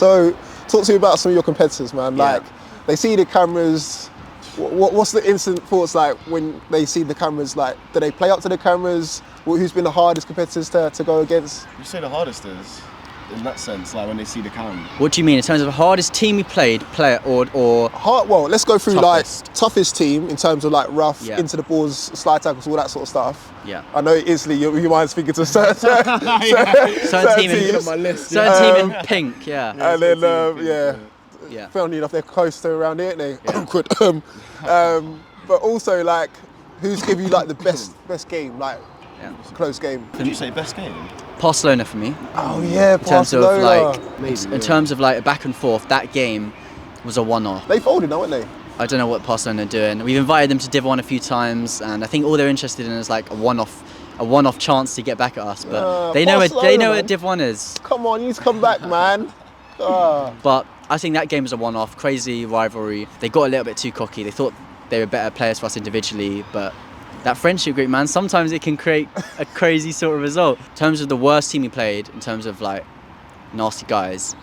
So, talk to me about some of your competitors, man. Like, they see the cameras. What's the instant thoughts like when they see the cameras? Like, do they play up to the cameras? Who's been the hardest competitors to go against? You say the hardest is, in that sense, like when they see the camera. What do you mean in terms of the hardest team we played, or hard? Well, let's go through toughest. like toughest team in terms of like rough, Yeah. into the balls, slide tackles, all that sort of stuff. Yeah. I know instantly your mind's thinking to certain certain team teams. on my list. Certain team in pink, yeah. And then Yeah. Funny enough, they're close to around here, aren't they? Awkward. But also like, who's give you like the best game, like close game? Did you say best game? Barcelona for me. Oh yeah, In terms of Barcelona. in terms of like a back and forth, that game was a one-off. They folded now, weren't they? I don't know what Barcelona are doing. We've invited them to Div 1 a few times, and I think all they're interested in is like a one-off chance to get back at us. But they know what Div 1 is. Come on, you need to come back, man. But I think that game was a one-off, crazy rivalry. They got a little bit too cocky. They thought they were better players for us individually, but that friendship group, man, sometimes it can create a crazy sort of result. In terms of the worst team we played, in terms of like nasty guys,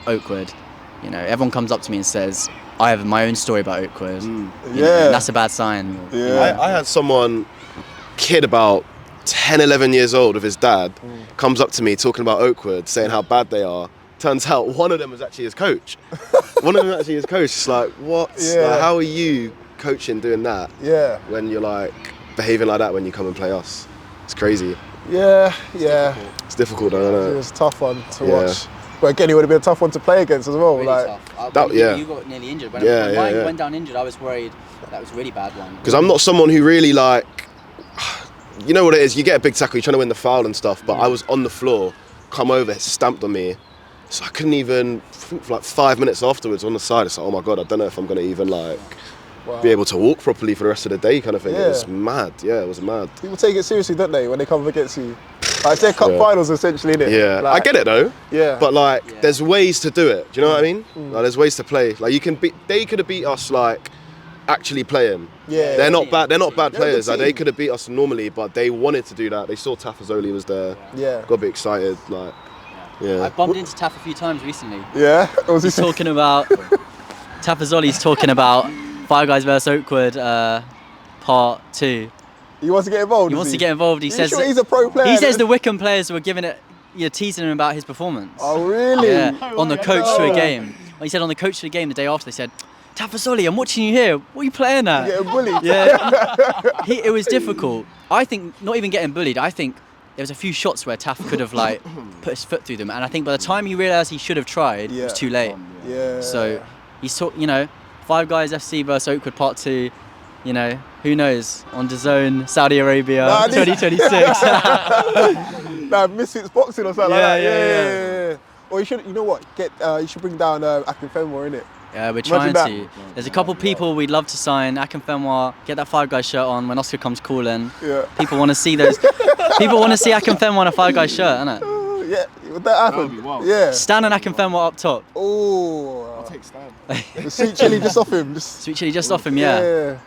Oakwood, you know, everyone comes up to me and says, I have my own story about Oakwood. You know, and that's a bad sign. Yeah. I had someone, kid about 10, 11 years old with his dad, comes up to me talking about Oakwood, saying how bad they are. Turns out one of them was actually his coach. It's like, what? Yeah. Like, how are you coaching doing that? Yeah. When you're like behaving like that when you come and play us? It's crazy. Yeah. It's difficult though, isn't it? It's a tough one to watch. But again, it would have been a tough one to play against as well. Really like, tough. You got nearly injured. When Yeah. went down injured, I was worried that was a really bad one. Because I'm not someone who really like, you know what it is, you get a big tackle, you're trying to win the foul and stuff, but I was on the floor, come over, stamped on me, so I couldn't even, for like 5 minutes afterwards on the side, it's like, oh my God, I don't know if I'm going to even like be able to walk properly for the rest of the day kind of thing. Yeah. It was mad, it was mad. people take it seriously, don't they, when they come up against you? Like, it's their cup finals essentially, innit? Yeah, Like, I get it though. Yeah. But like, there's ways to do it. Do you know what I mean? Like, there's ways to play. Like, they could have beat us like actually playing. Yeah. They're not bad. They're not bad They're a good players. Like, they team. could have beat us normally, but they wanted to do that. They saw Tafazoli was there. Yeah. Got a bit excited. Like, I bumped into Taff a few times recently. Yeah? Was He's he talking about Tafazoli's talking about Five Guys vs Oakwood part 2. He wants to get involved? He wants to get involved. He says sure he's a pro player? He says the Wickham players were giving it, teasing him about his performance. Oh, really? Yeah, on the coach to a game. He said on the coach to a game the day after, they said, Tafazoli, I'm watching you here. What are you playing at? Getting bullied? Yeah. It was difficult. I think not even getting bullied. I think there was a few shots where Taff could have like put his foot through them, and I think by the time he realised he should have tried, it was too late. Yeah. So he's Five Guys FC versus Oakwood part 2. You know, who knows? On DAZN, Saudi Arabia, 2026. Misfits boxing or something like that. Yeah. Or you should, you know what? You should bring down Akinfenwa, innit? Yeah, we're trying to. There's a couple people we'd love to sign. Akinfenwa, get that Five Guys shirt on when Oscar comes calling. Yeah. People want to see those. People want to see Akinfenwa on a Five Guys shirt, innit? Yeah, would that happen? Yeah. Stan and Akinfenwa up top. Oh. I'll take Stan. The sweet chilli just off him. Sweet chili just off him, yeah.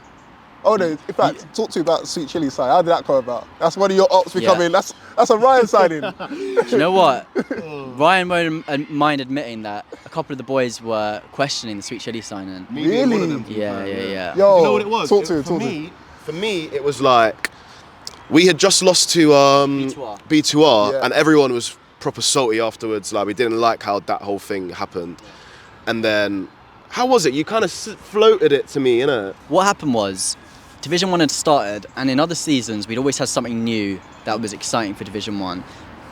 Oh no, in fact, talk to me about Sweet Chili side. How did that come about? That's one of your ops becoming, that's a Ryan signing. Do you know what? Ryan won't mind admitting that a couple of the boys were questioning the Sweet Chili signing. Really? Yeah. Yo, You know what it was? Talk to me. For me, it was like, we had just lost to B2R, and everyone was proper salty afterwards. Like, we didn't like how that whole thing happened. And then, how was it? You kind of floated it to me, innit? What happened was, Division 1 had started, and in other seasons we'd always had something new that was exciting for Division 1,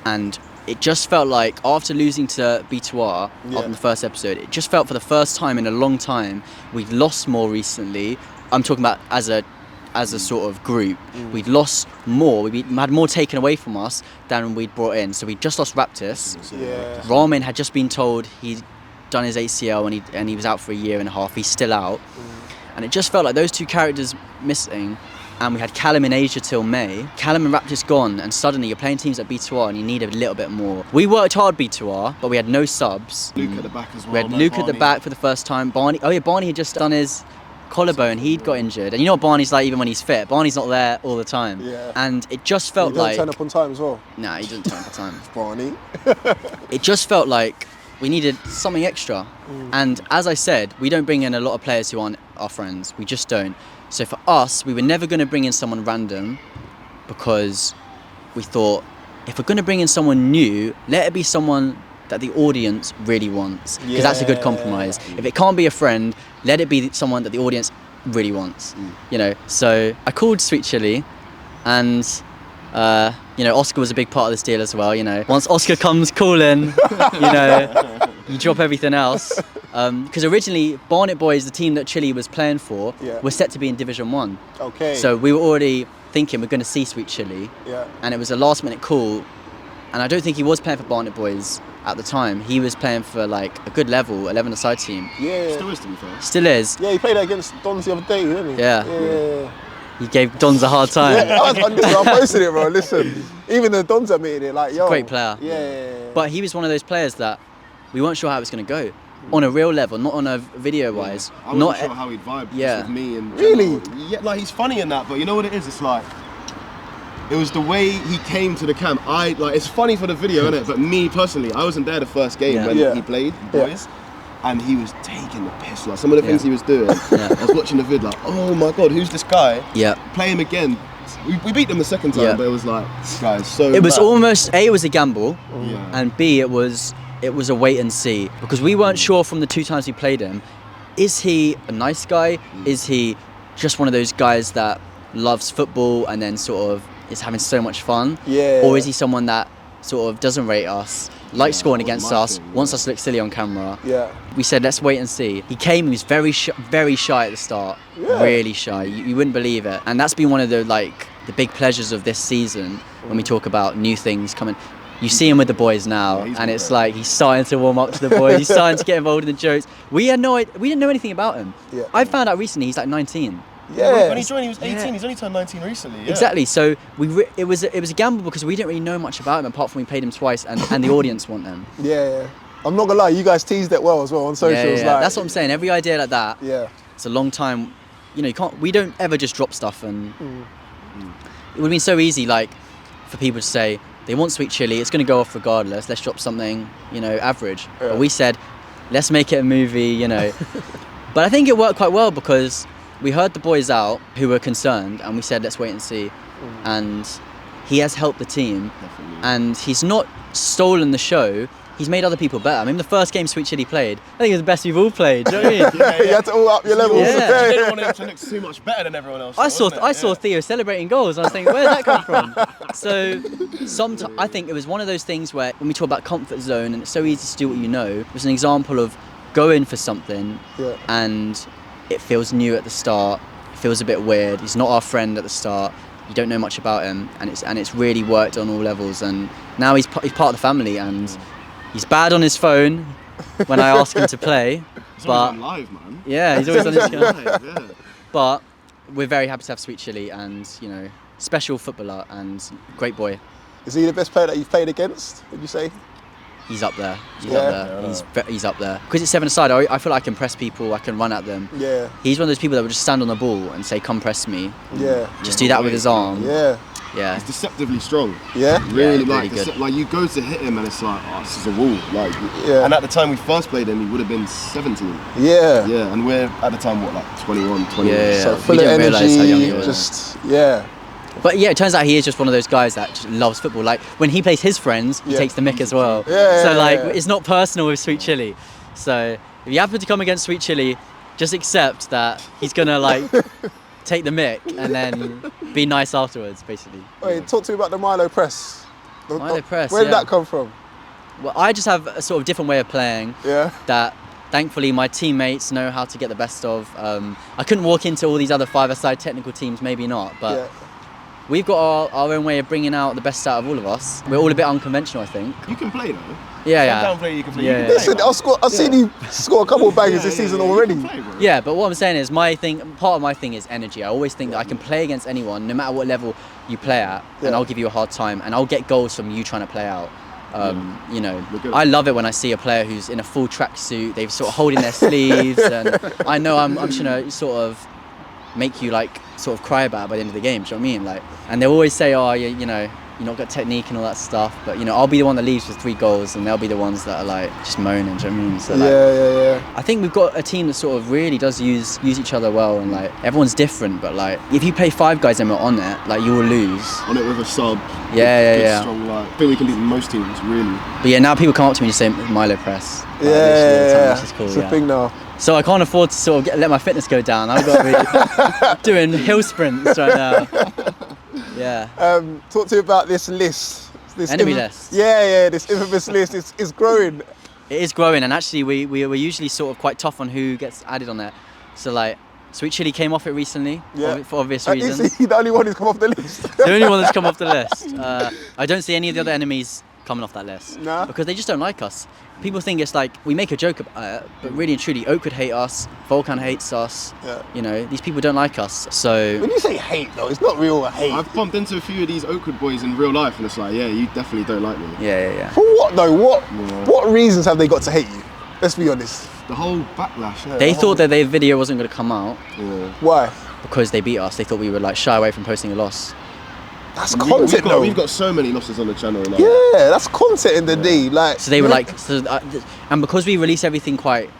and it just felt like after losing to B2R in the first episode, it just felt for the first time in a long time we'd lost more recently. I'm talking about as a sort of group. We'd lost more, we had more taken away from us than we'd brought in. So we'd just lost Raptus. Ramen had just been told he'd done his ACL and he was out for a year and a half. He's still out. And it just felt like those two characters missing, and we had Callum in Asia till May. Callum and Raptus gone, and suddenly you're playing teams like B2R and you need a little bit more. We worked hard B2R, but we had no subs. Luke at the back as well. We had Luke at the back for the first time. Barney had just done his collarbone, he'd got injured. And you know what Barney's like even when he's fit? Barney's not there all the time. Yeah. And it just felt He like... doesn't turn up on time as well. Nah, he doesn't turn up on time. Barney. It just felt like we needed something extra. And as I said, we don't bring in a lot of players who aren't our friends. We just don't. So for us, we were never going to bring in someone random because we thought, if we're going to bring in someone new, let it be someone that the audience really wants. Because that's a good compromise. If it can't be a friend, let it be someone that the audience really wants. You know, so I called Sweet Chili, and you know, Oscar was a big part of this deal as well. You know, once Oscar comes calling, you know, you drop everything else. Because originally Barnet Boys, the team that Chili was playing for, was set to be in Division 1. Okay. So we were already thinking we're going to see Sweet Chili. Yeah. And it was a last minute call. And I don't think he was playing for Barnet Boys at the time. He was playing for like a good level, 11-a-side team. Yeah. Still is, to be fair. Still is. Yeah, he played against Dons the other day, didn't he? Yeah. He gave Dons a hard time. Yeah, I posted it, bro. Listen, even the Dons admitted it. Like, yo. Great player. Yeah. But he was one of those players that we weren't sure how it was going to go. On a real level, not on a video-wise. I wasn't sure how he'd vibe with me and really. Yeah, like he's funny in that, but you know what it is? It's like it was the way he came to the camp. It's funny for the video, innit? But me personally, I wasn't there the first game when he played Boys, and he was taking the piss. Like some of the things he was doing. I was watching the vid, like, oh my god, who's this guy? Yeah. Play him again. We beat them the second time, but it was like, this guy is so. It was bad. almost A, it was a gamble, and B, it was a wait and see, because we weren't sure from the 2 times we played him, is he a nice guy? Is he just one of those guys that loves football and then sort of is having so much fun? Yeah. Or is he someone that sort of doesn't rate us, likes scoring against us, wants us to look silly on camera? Yeah. We said, let's wait and see. He came, he was very shy at the start, really shy. You wouldn't believe it. And that's been one of the big pleasures of this season when we talk about new things coming. You see him with the boys now, and it's like he's starting to warm up to the boys. He's starting to get involved in the jokes. We didn't know anything about him. Yeah. I found out recently he's like 19. Yeah. When he joined, he was 18. He's only turned 19 recently. Yeah. Exactly. So it was a gamble because we didn't really know much about him apart from we played him twice, and the audience want them. Yeah. I'm not gonna lie, you guys teased it well as well on socials. Yeah. Like, That's what I'm saying. Every idea like that. Yeah. It's a long time. You know, we don't ever just drop stuff, and it would have been so easy, like, for people to say, they want Sweet Chili, it's going to go off regardless, let's drop something, you know, average. Yeah. But we said, let's make it a movie, you know. But I think it worked quite well because we heard the boys out who were concerned, and we said, let's wait and see. And he has helped the team. Definitely. And he's not stolen the show, he's made other people better. I mean, the first game Sweet Chili played, I think it was the best we've all played. Do you know what I mean? You had to all up your levels. Yeah. You didn't want him to look too much better than everyone else. I saw Theo celebrating goals. I was thinking, where did that come from? So, I think it was one of those things where, when we talk about comfort zone, and it's so easy to do what you know, it was an example of going for something, and it feels new at the start. It feels a bit weird. He's not our friend at the start. You don't know much about him, and it's really worked on all levels. And now he's part of the family, and he's bad on his phone when I ask him to play. He's always on live, man. Yeah, he's always on his phone. Live, yeah. But we're very happy to have Sweet Chili, and you know, special footballer and great boy. Is he the best player that you've played against, would you say? He's up there. He's up there. Because it's 7-a-side, I feel like I can press people, I can run at them. Yeah. He's one of those people that would just stand on the ball and say, come press me. Yeah. Just do that with his arm. Yeah. Yeah. He's deceptively strong. Yeah. Really, really like, good. like you go to hit him and it's like, oh, this is a wall. Like, Yeah. And at the time we first played him, he would have been 17. Yeah. Yeah, and we're at the time, what, like 21, 22. Yeah. So We full of didn't realise how young he energy, was. just But yeah, it turns out he is just one of those guys that just loves football. Like, when he plays his friends, he takes the mick as well. Yeah, so like, yeah. it's not personal with Sweet Chili. So if you happen to come against Sweet Chili, just accept that he's gonna like take the mick and then be nice afterwards, basically. Wait, talk to me about the Milo press. Milo press, Where did yeah. that come from? Well, I just have a sort of different way of playing Yeah. that thankfully my teammates know how to get the best of. I couldn't walk into all these other 5-a-side technical teams, maybe not, but Yeah. we've got our own way of bringing out the best out of all of us. We're all a bit unconventional, I think. You can play though. Yeah. Down play, you can play. Yeah, You can yeah. play, Listen, man. I've seen you score a couple of bangers this season already. You can play, bro. Yeah, but what I'm saying is part of my thing is energy. I always think that I can play against anyone, no matter what level you play at, and I'll give you a hard time, and I'll get goals from you trying to play out. You know, I love it when I see a player who's in a full tracksuit, they've sort of holding their sleeves, and I know I'm just gonna sort of make you like sort of cry about it by the end of the game. Do you know what I mean? Like, and they always say, oh, you know, you're not got technique and all that stuff. But I'll be the one that leaves with 3 goals, and they'll be the ones that are like just moaning. Do you know what I mean? So Yeah. I think we've got a team that sort of really does use each other well, and like everyone's different. But like if you play 5 guys and we're on it, like you will lose. On it with a sub. Yeah. Strong, like, I think we can beat most teams, really. But yeah, now people come up to me and say Milo press. Like, literally all the time, which is cool. It's a thing now. So I can't afford to sort of let my fitness go down. I've got to be doing hill sprints right now. Yeah. Talk to me about this list. This enemy list. Yeah. This infamous list is growing. It is growing, and actually we're usually sort of quite tough on who gets added on there. So like Sweet Chili came off it recently, for obvious reasons. Is he the only one who's come off the list? The only one that's come off the list. I don't see any of the other enemies coming off that list. Nah. Because they just don't like us. People think it's like we make a joke about it, but really and truly, Oakwood hate us, Volcan hates us. Yeah. These people don't like us. So when you say hate though, it's not real hate. I've bumped into a few of these Oakwood boys in real life, and it's like, yeah, you definitely don't like me. Yeah. For what though? What reasons have they got to hate you? Let's be honest. The whole backlash. Yeah, they thought that their video wasn't going to come out. Yeah. Why? Because they beat us. They thought we would like shy away from posting a loss. That's content though. We've got so many losses on the channel now. Yeah, that's content in the day. Like, so they were like, and because we release everything quite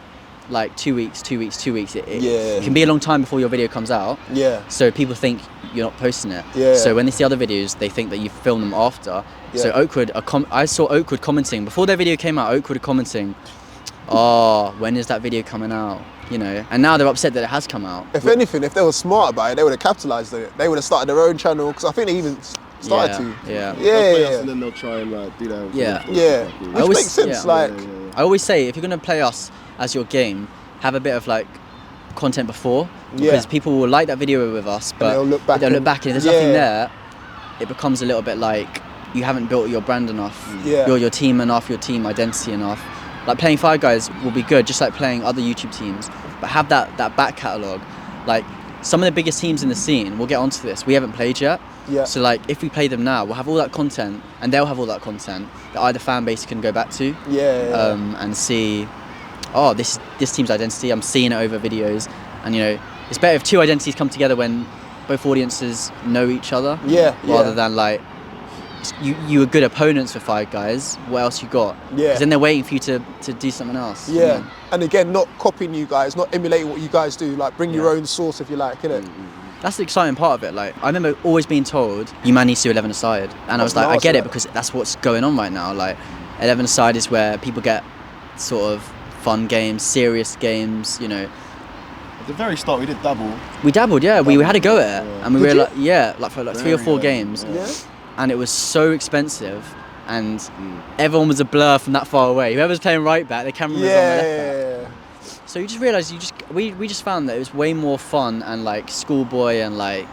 like 2 weeks, it can be a long time before your video comes out. Yeah. So people think you're not posting it. Yeah. So when they see other videos, they think that you film them after. Yeah. So Oakwood, I saw Oakwood commenting before their video came out. Oakwood commenting, "Oh, when is that video coming out?" And now they're upset that it has come out. If anything, if they were smart about it, they would have capitalised on it. They would have started their own channel, because I think they even started to. Yeah. They'll play us and then they'll try and like do that. Yeah. Which makes sense. I always say, if you're gonna play us as your game, have a bit of like content before, because people will like that video with us, but they'll look back and there's nothing there. It becomes a little bit like you haven't built your brand enough, your team enough, your team identity enough. Like playing 5 guys will be good, just like playing other YouTube teams, but have that back catalogue. Like some of the biggest teams in the scene, we'll get onto this, we haven't played yet. Yeah. So like if we play them now, we'll have all that content, and they'll have all that content that either fan base can go back to. And see, oh, this team's identity, I'm seeing it over videos. And it's better if 2 identities come together when both audiences know each other. Rather than like you were good opponents for 5 guys. What else you got? Because then they're waiting for you to do something else. And again, not copying you guys, not emulating what you guys do. Like bring your own sauce if you like, innit? That's the exciting part of it. Like I remember always being told, you man needs to do 11 aside, and I was like, I get it, because that's what's going on right now. Like 11 aside is where people get sort of fun games, serious games. At the very start, we did dabble. We dabbled, yeah. We had a go at it, and we were like, for like 3 or 4 games. And it was so expensive, and everyone was a blur from that far away. Whoever's playing right back, the camera was on the left back. So you just realise we just found that it was way more fun and like schoolboy and like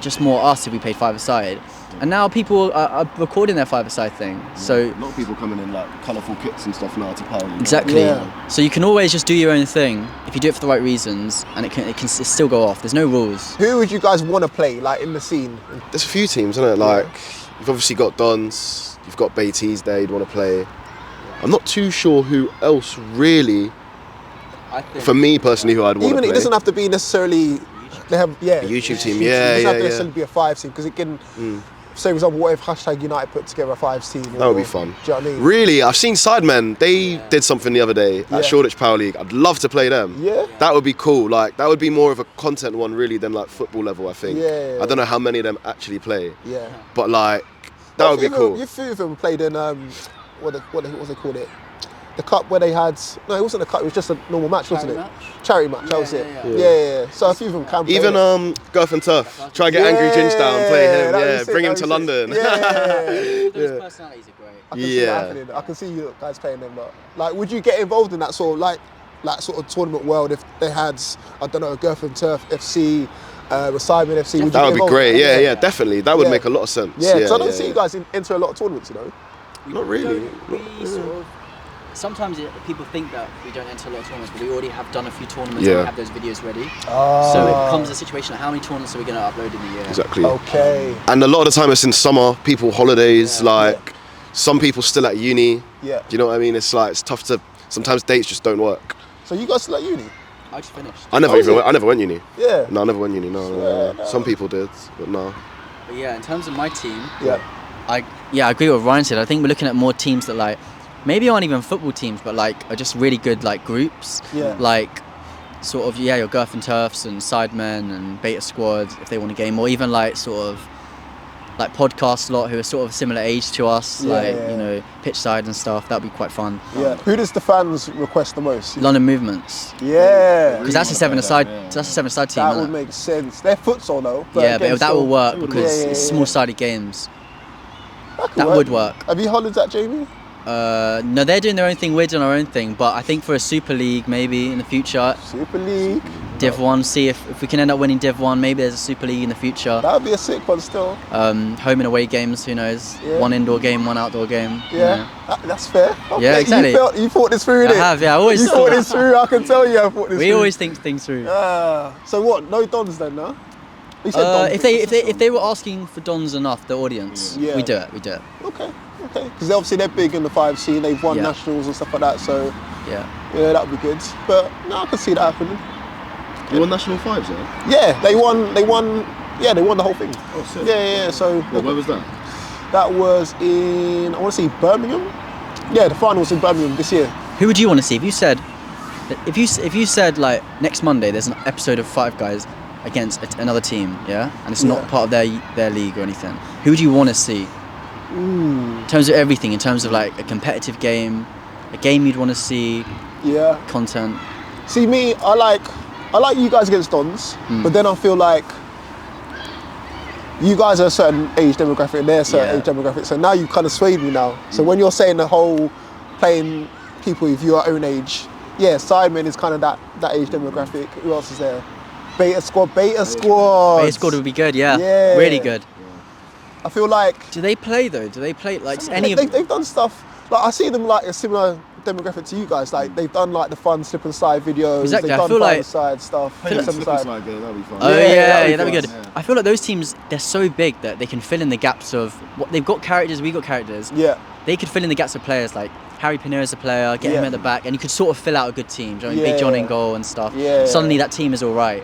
just more us if we played 5-a-side. And now people are recording their 5-a-side thing. So a lot of people coming in like colourful kits and stuff now to power. Exactly. So you can always just do your own thing if you do it for the right reasons, and it can still go off. There's no rules. Who would you guys want to play like in the scene? There's a few teams, isn't it? Like you've obviously got Dons, you've got Baiteze there you'd want to play. I'm not too sure who else really. For me personally, who I'd want to play. Even it doesn't have to be necessarily. They have a YouTube team. It doesn't have to necessarily be a 5 team, because it can. Say for example, what if #United put together a 5s team? That would be fun. Do you know what I mean? Really, I've seen Sidemen. They did something the other day at Shoreditch Power League. I'd love to play them. Yeah. That would be cool. Like that would be more of a content one really than like football level. I think. I don't know how many of them actually play. But like that would be cool. A few of them played in what was it called? The cup where they had, no, it wasn't a cup, it was just a normal match, wasn't it? Charity match, that was it. Yeah. So a few of them can play. Even Girth and Tough, try to get Angry Ginge down, play him, bring him to London. Those personalities are great. I can see that happening. I can see you guys playing them, but like, would you get involved in that sort of like sort of tournament world if they had, I don't know, Girth and Turf FC, Simon FC? That would be great. Yeah, definitely. That would make a lot of sense. Yeah, because I don't see you guys enter a lot of tournaments, Not really. Sometimes people think that we don't enter a lot of tournaments, but we already have done a few tournaments and we have those videos ready. So it becomes a situation of how many tournaments are we going to upload in the year? Exactly. Okay. And a lot of the time it's in summer, people holidays, some people still at uni. Yeah. Do you know what I mean? It's like, it's tough to, sometimes dates just don't work. So you guys still at uni? I just finished. I never went uni. Yeah. No, I never went uni, no. Some people did, but no. But yeah, in terms of my team, Yeah. I agree with what Ryan said. I think we're looking at more teams that like maybe aren't even football teams, but like are just really good like groups. Yeah. Like sort of your Girth and Turfs and Sidemen and Beta Squad if they want a game, or even like sort of like podcast lot who are sort of similar age to us, you know, pitch side and stuff. That'd be quite fun. Yeah. Who does the fans request the most? London Movements. Yeah. Because that's a seven-a-side. That's a seven-a-side team. That isn't would it? make sense. They're futsal though. Yeah, again, but that will work because Yeah. it's small-sided games. That would work. Have you hollered at Jamie? No, they're doing their own thing. We're doing our own thing. But I think for a Super League, maybe in the future, Super League. Div 1. See if we can end up winning Div 1. Maybe there's a Super League in the future. That would be a sick one still. Home and away games. Who knows? Yeah. One indoor game, one outdoor game. Yeah, that's fair. Okay. Yeah, exactly. You thought this through, I innit? have. Yeah, I always You thought this through. I can tell you, I thought this through. We always think things through. So what? No dons then, no? You said dons. If they were asking for dons enough, the audience, Yeah. we do it. Okay. Because obviously they're big in the 5 scene. They've won nationals and stuff like that. So Yeah. that would be good. But no, I can see that happening. You won National 5s, yeah? Yeah, they won. Yeah, they won the whole thing. Oh, sick. Yeah. So Where was that? that was in, I want to say Birmingham. Yeah, the final was in Birmingham this year. Who would you want to see if you said, like next Monday there's an episode of Five Guys against another team, yeah, and it's not part of their league or anything. Who would you want to see? In terms of everything, in terms of like a competitive game, a game you'd want to see, content. See me, I like you guys against Dons, but then I feel like you guys are a certain age demographic and they're a certain age demographic. So now you've kind of swayed me now. So when you're saying the whole playing people of your own age, Simon is kind of that age demographic. Who else is there? Beta Squad. Beta Squad would be good, yeah. Really good. I feel like. Do they play though? Do they play like any of? They've done stuff. Like I see them like a similar demographic to you guys. Like they've done like the fun slip and slide videos. Exactly. They've I done feel like side stuff. Slip and slide game, that'd be fun. Oh that'd be good. Yeah. I feel like those teams, they're so big that they can fill in the gaps of what they've got characters. We got characters. Yeah. They could fill in the gaps of players like Harry Pinera's a player, get him at the back, and you could sort of fill out a good team. Do you know what I mean? Big John in goal and stuff. Yeah. Suddenly that team is all right.